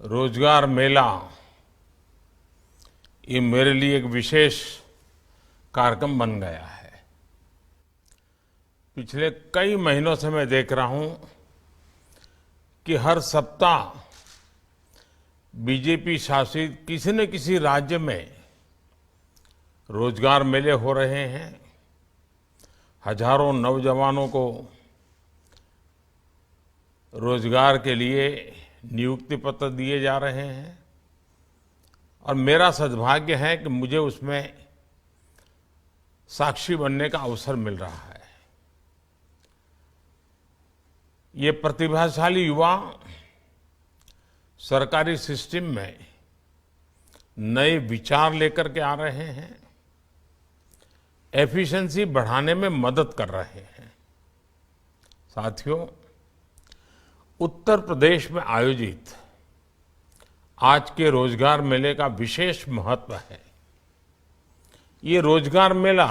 रोजगार मेला ये मेरे लिए एक विशेष कार्यक्रम बन गया है। पिछले कई महीनों से मैं देख रहा हूं कि हर सप्ताह बीजेपी शासित किसी न किसी राज्य में रोजगार मेले हो रहे हैं। हजारों नौजवानों को रोजगार के लिए नियुक्ति पत्र दिए जा रहे हैं और मेरा सद्भाग्य है कि मुझे उसमें साक्षी बनने का अवसर मिल रहा है। ये प्रतिभाशाली युवा सरकारी सिस्टम में नए विचार लेकर के आ रहे हैं, एफिशिएंसी बढ़ाने में मदद कर रहे हैं। साथियों, उत्तर प्रदेश में आयोजित आज के रोजगार मेले का विशेष महत्व है। ये रोजगार मेला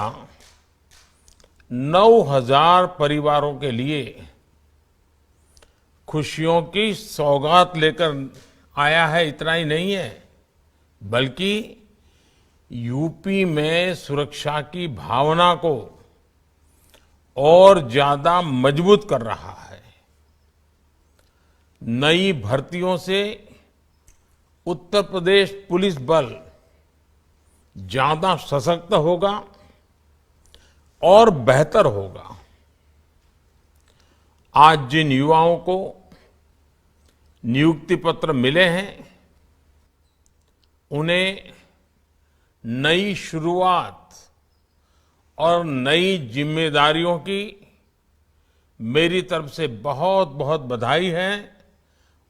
9,000 परिवारों के लिए खुशियों की सौगात लेकर आया है। इतना ही नहीं है, बल्कि यूपी में सुरक्षा की भावना को और ज्यादा मजबूत कर रहा है। नई भर्तियों से उत्तर प्रदेश पुलिस बल ज्यादा सशक्त होगा और बेहतर होगा। आज जिन युवाओं को नियुक्ति पत्र मिले हैं, उन्हें नई शुरुआत और नई जिम्मेदारियों की मेरी तरफ से बहुत बहुत बधाई है।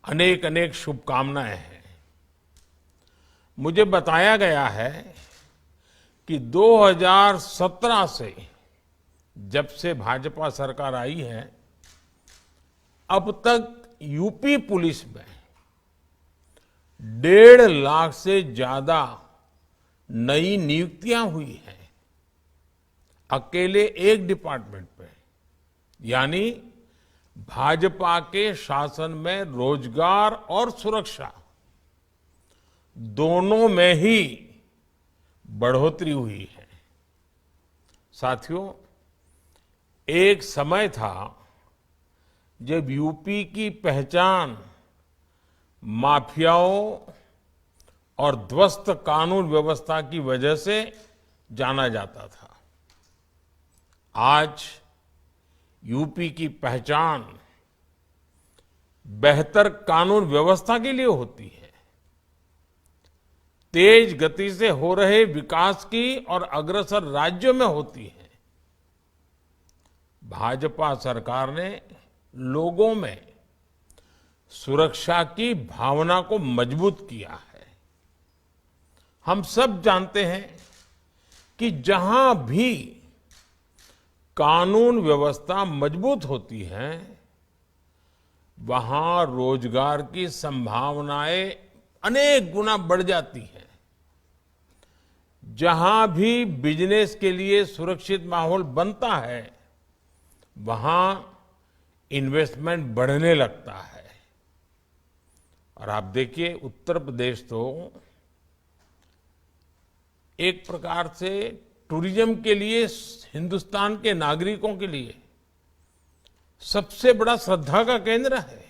अनेक अनेक शुभकामनाएं हैं। मुझे बताया गया है कि 2017 से जब से भाजपा सरकार आई है, अब तक यूपी पुलिस में 1.5 लाख से ज्यादा नई नियुक्तियां हुई हैं, अकेले एक डिपार्टमेंट पे। यानी भाजपा के शासन में रोजगार और सुरक्षा दोनों में ही बढ़ोतरी हुई है। साथियों, एक समय था जब यूपी की पहचान माफियाओं और ध्वस्त कानून व्यवस्था की वजह से जाना जाता था। आज यूपी की पहचान बेहतर कानून व्यवस्था के लिए होती है, तेज गति से हो रहे विकास की और अग्रसर राज्यों में होती है। भाजपा सरकार ने लोगों में सुरक्षा की भावना को मजबूत किया है। हम सब जानते हैं कि जहां भी कानून व्यवस्था मजबूत होती है, वहां रोजगार की संभावनाएं अनेक गुना बढ़ जाती हैं। जहां भी बिजनेस के लिए सुरक्षित माहौल बनता है, वहां इन्वेस्टमेंट बढ़ने लगता है। और आप देखिए, उत्तर प्रदेश तो एक प्रकार से टूरिज्म के लिए, हिंदुस्तान के नागरिकों के लिए सबसे बड़ा श्रद्धा का केंद्र है।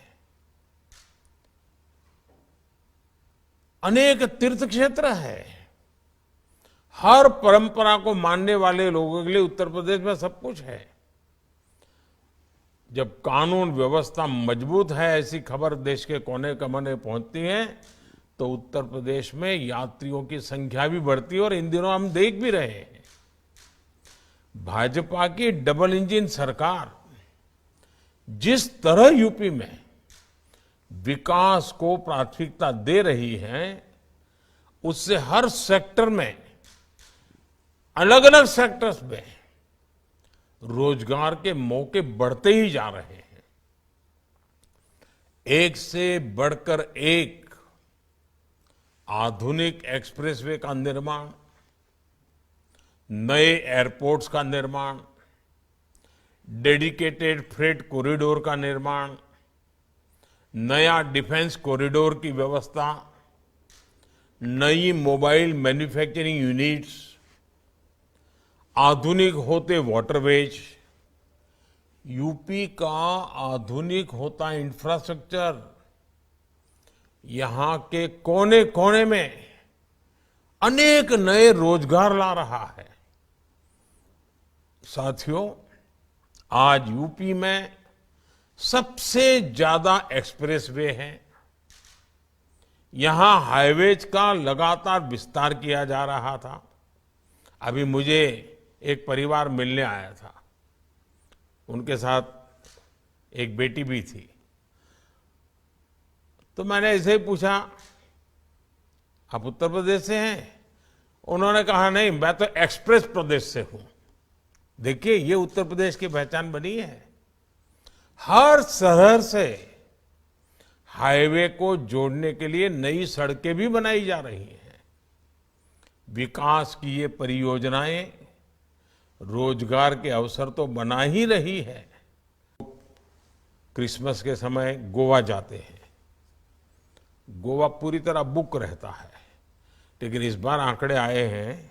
अनेक तीर्थ क्षेत्र है। हर परंपरा को मानने वाले लोगों के लिए उत्तर प्रदेश में सब कुछ है। जब कानून व्यवस्था मजबूत है, ऐसी खबर देश के कोने कोने पहुंचती है, तो उत्तर प्रदेश में यात्रियों की संख्या भी बढ़ती है। और इन दिनों हम देख भी रहे हैं, भाजपा की डबल इंजन सरकार जिस तरह यूपी में विकास को प्राथमिकता दे रही है, उससे हर सेक्टर में, अलग अलग सेक्टर्स में रोजगार के मौके बढ़ते ही जा रहे हैं। एक से बढ़कर एक आधुनिक एक्सप्रेसवे का निर्माण, नए एयरपोर्ट्स का निर्माण, डेडिकेटेड फ्रेट कॉरिडोर का निर्माण, नया डिफेंस कॉरिडोर की व्यवस्था, नई मोबाइल मैन्युफैक्चरिंग यूनिट्स, आधुनिक होते वाटरवेज, यूपी का आधुनिक होता इंफ्रास्ट्रक्चर यहां के कोने कोने में अनेक नए रोजगार ला रहा है। साथियों, आज यूपी में सबसे ज्यादा एक्सप्रेसवे हैं। यहां हाईवेज का लगातार विस्तार किया जा रहा था। अभी मुझे एक परिवार मिलने आया था, उनके साथ एक बेटी भी थी। तो मैंने ऐसे ही पूछा, आप उत्तर प्रदेश से हैं? उन्होंने कहा नहीं, मैं तो एक्सप्रेस प्रदेश से हूं। देखिए, ये उत्तर प्रदेश की पहचान बनी है। हर शहर से हाईवे को जोड़ने के लिए नई सड़कें भी बनाई जा रही हैं। विकास की ये परियोजनाएं रोजगार के अवसर तो बना ही रही है। क्रिसमस के समय गोवा जाते हैं, गोवा पूरी तरह बुक रहता है, लेकिन इस बार आंकड़े आए हैं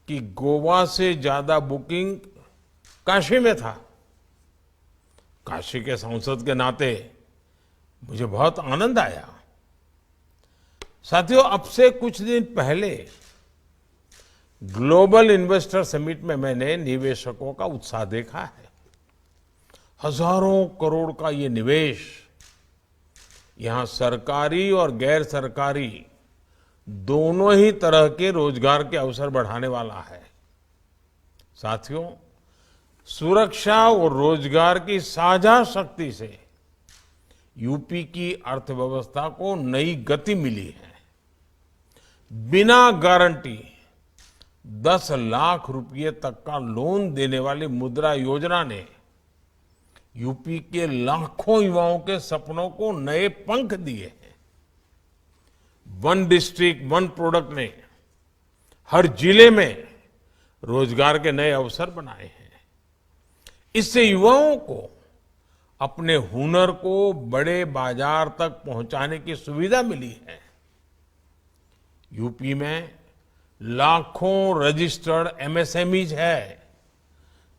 कि गोवा से ज्यादा बुकिंग काशी में था। काशी के सांसद के नाते मुझे बहुत आनंद आया। साथियों, अब से कुछ दिन पहले ग्लोबल इन्वेस्टर समिट में मैंने निवेशकों का उत्साह देखा है। हजारों करोड़ का ये निवेश यहां सरकारी और गैर सरकारी दोनों ही तरह के रोजगार के अवसर बढ़ाने वाला है। साथियों, सुरक्षा और रोजगार की साझा शक्ति से यूपी की अर्थव्यवस्था को नई गति मिली है। बिना गारंटी 10 लाख रुपए तक का लोन देने वाली मुद्रा योजना ने यूपी के लाखों युवाओं के सपनों को नए पंख दिए हैं। वन डिस्ट्रिक्ट वन प्रोडक्ट ने हर जिले में रोजगार के नए अवसर बनाए हैं। इससे युवाओं को अपने हुनर को बड़े बाजार तक पहुंचाने की सुविधा मिली है। यूपी में लाखों रजिस्टर्ड एमएसएमईज है,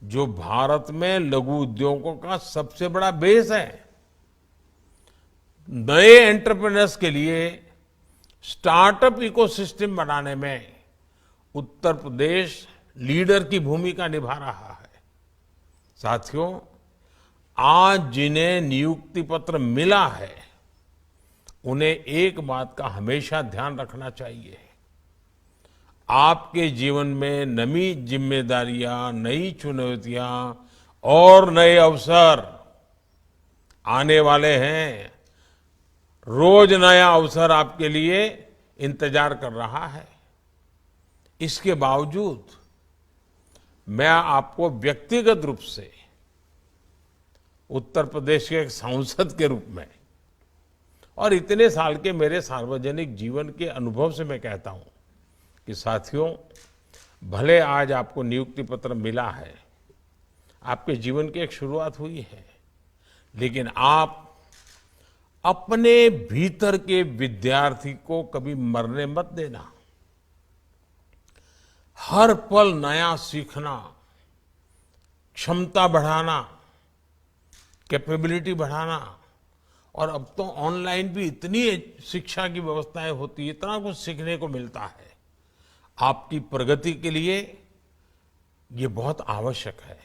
जो भारत में लघु उद्योगों का सबसे बड़ा बेस है। नए एंटरप्रेन्योर्स के लिए स्टार्टअप इकोसिस्टम बनाने में उत्तर प्रदेश लीडर की भूमिका निभा रहा है। साथियों, आज जिन्हें नियुक्ति पत्र मिला है, उन्हें एक बात का हमेशा ध्यान रखना चाहिए। आपके जीवन में नई जिम्मेदारियां, नई चुनौतियां और नए अवसर आने वाले हैं। रोज नया अवसर आपके लिए इंतजार कर रहा है। इसके बावजूद मैं आपको व्यक्तिगत रूप से उत्तर प्रदेश के एक सांसद के रूप में और इतने साल के मेरे सार्वजनिक जीवन के अनुभव से मैं कहता हूं कि साथियों, भले आज आपको नियुक्ति पत्र मिला है, आपके जीवन की एक शुरुआत हुई है, लेकिन आप अपने भीतर के विद्यार्थी को कभी मरने मत देना। हर पल नया सीखना, क्षमता बढ़ाना, कैपेबिलिटी बढ़ाना, और अब तो ऑनलाइन भी इतनी शिक्षा की व्यवस्थाएं होती है, इतना कुछ सीखने को मिलता है। आपकी प्रगति के लिए ये बहुत आवश्यक है।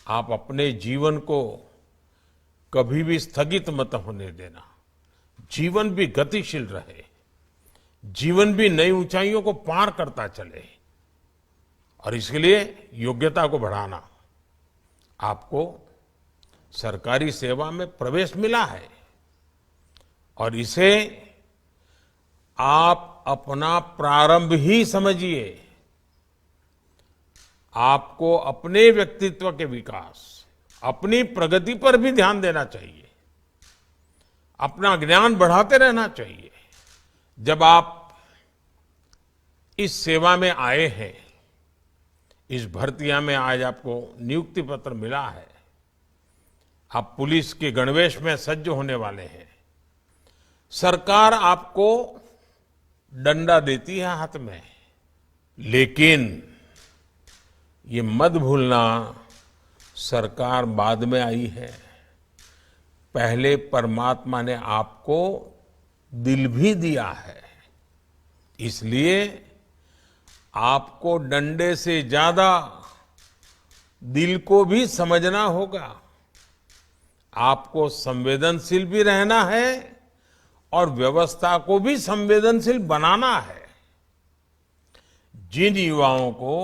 आप अपने जीवन को कभी भी स्थगित मत होने देना। जीवन भी गतिशील रहे, जीवन भी नई ऊंचाइयों को पार करता चले, और इसके लिए योग्यता को बढ़ाना। आपको सरकारी सेवा में प्रवेश मिला है और इसे आप अपना प्रारंभ ही समझिए। आपको अपने व्यक्तित्व के विकास, अपनी प्रगति पर भी ध्यान देना चाहिए। अपना ज्ञान बढ़ाते रहना चाहिए। जब आप इस सेवा में आए हैं, इस भर्तियां में आज आपको नियुक्ति पत्र मिला है, आप पुलिस के गणवेश में सज्ज होने वाले हैं, सरकार आपको डंडा देती है हाथ में, लेकिन ये मत भूलना, सरकार बाद में आई है। पहले परमात्मा ने आपको दिल भी दिया है, इसलिए आपको डंडे से ज्यादा दिल को भी समझना होगा। आपको संवेदनशील भी रहना है और व्यवस्था को भी संवेदनशील बनाना है। जिन युवाओं को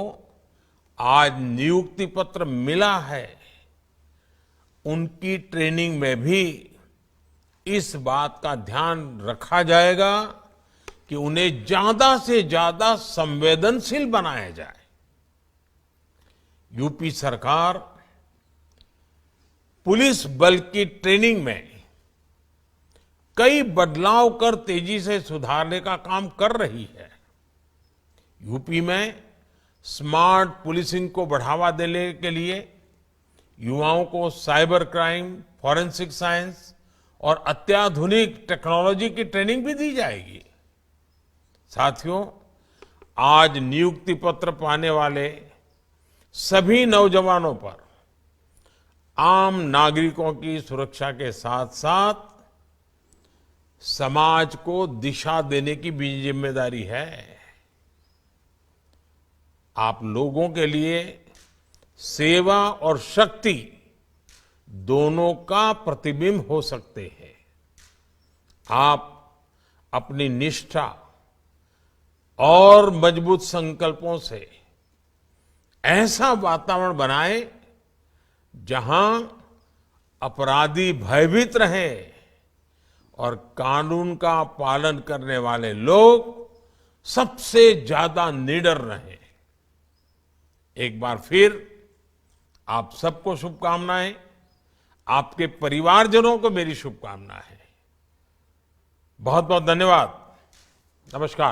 आज नियुक्ति पत्र मिला है, उनकी ट्रेनिंग में भी इस बात का ध्यान रखा जाएगा कि उन्हें ज्यादा से ज्यादा संवेदनशील बनाया जाए। यूपी सरकार पुलिस बल की ट्रेनिंग में कई बदलाव कर तेजी से सुधारने का काम कर रही है। यूपी में स्मार्ट पुलिसिंग को बढ़ावा देने के लिए युवाओं को साइबर क्राइम, फॉरेंसिक साइंस और अत्याधुनिक टेक्नोलॉजी की ट्रेनिंग भी दी जाएगी। साथियों, आज नियुक्ति पत्र पाने वाले सभी नौजवानों पर आम नागरिकों की सुरक्षा के साथ साथ समाज को दिशा देने की भी जिम्मेदारी है। आप लोगों के लिए सेवा और शक्ति दोनों का प्रतिबिंब हो सकते हैं। आप अपनी निष्ठा और मजबूत संकल्पों से ऐसा वातावरण बनाएं जहां अपराधी भयभीत रहे और कानून का पालन करने वाले लोग सबसे ज्यादा निडर रहें। एक बार फिर आप सबको शुभकामनाएं, आपके परिवारजनों को मेरी शुभकामनाएं। बहुत बहुत धन्यवाद। नमस्कार।